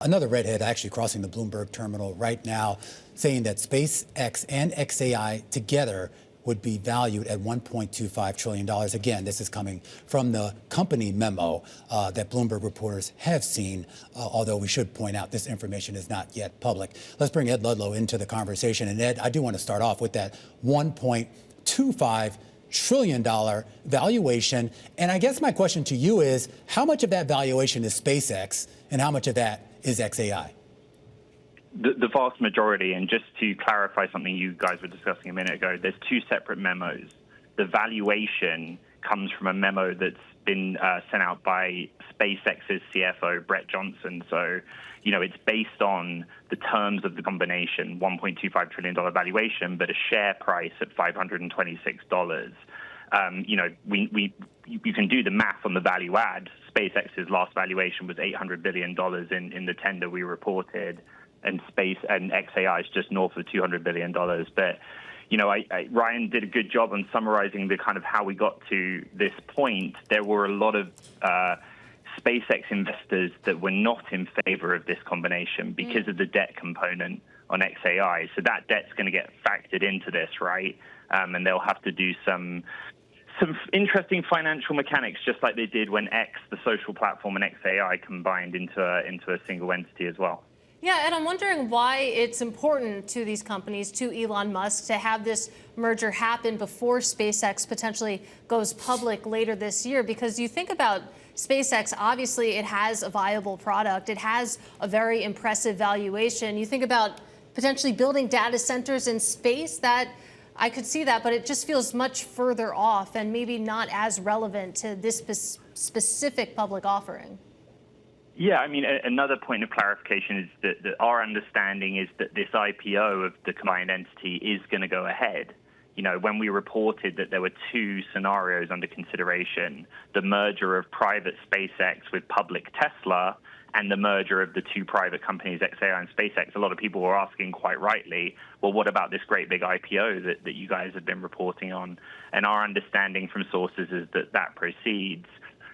Another redhead actually crossing the Bloomberg terminal right now, saying that SpaceX and XAI together would be valued at $1.25 trillion. Again, this is coming from the company memo that Bloomberg reporters have seen, although we should point out this information is not yet public. Let's bring Ed Ludlow into the conversation. And Ed, I do want to start off with that $1.25 trillion valuation. And I guess my question to you is, how much of that valuation is SpaceX and how much of that is XAI? The vast majority, and just to clarify something you guys were discussing a minute ago, there's two separate memos. The valuation comes from a memo that's been sent out by SpaceX's CFO, Brett Johnson. So, it's based on the terms of the combination, $1.25 trillion valuation, but a share price at $526. You can do the math on the value add. SpaceX's last valuation was $800 billion in the tender we reported, and XAI is just north of $200 billion. But, Ryan did a good job on summarizing the kind of how we got to this point. There were a lot of SpaceX investors that were not in favor of this combination because of the debt component on XAI. So that debt's going to get factored into this, right? And they'll have to do some interesting financial mechanics, just like they did when the social platform, and XAI combined into a single entity as well. Yeah, and I'm wondering why it's important to these companies, to Elon Musk, to have this merger happen before SpaceX potentially goes public later this year. Because you think about SpaceX, obviously it has a viable product. It has a very impressive valuation. You think about potentially building data centers in space, that I could see that, but it just feels much further off and maybe not as relevant to this specific public offering. Yeah, another point of clarification is that our understanding is that this IPO of the combined entity is going to go ahead. When we reported that there were two scenarios under consideration, the merger of private SpaceX with public Tesla and the merger of the two private companies, XAI and SpaceX, a lot of people were asking quite rightly, well, what about this great big IPO that you guys have been reporting on? And our understanding from sources is that proceeds.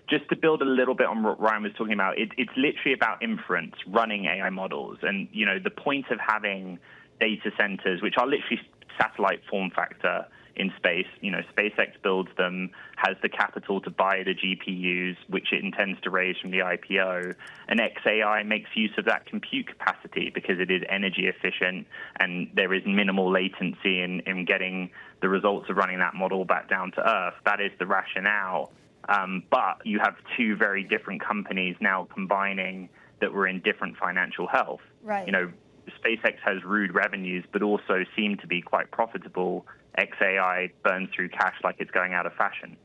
Just to build a little bit on what Ryan was talking about, it's literally about inference, running AI models. And, the point of having data centers, which are literally satellite form factor in space, SpaceX builds them, has the capital to buy the GPUs, which it intends to raise from the IPO. And XAI makes use of that compute capacity because it is energy efficient and there is minimal latency in getting the results of running that model back down to Earth. That is the rationale. But you have two very different companies now combining that were in different financial health. Right. SpaceX has rude revenues, but also seem to be quite profitable. XAI burns through cash like it's going out of fashion.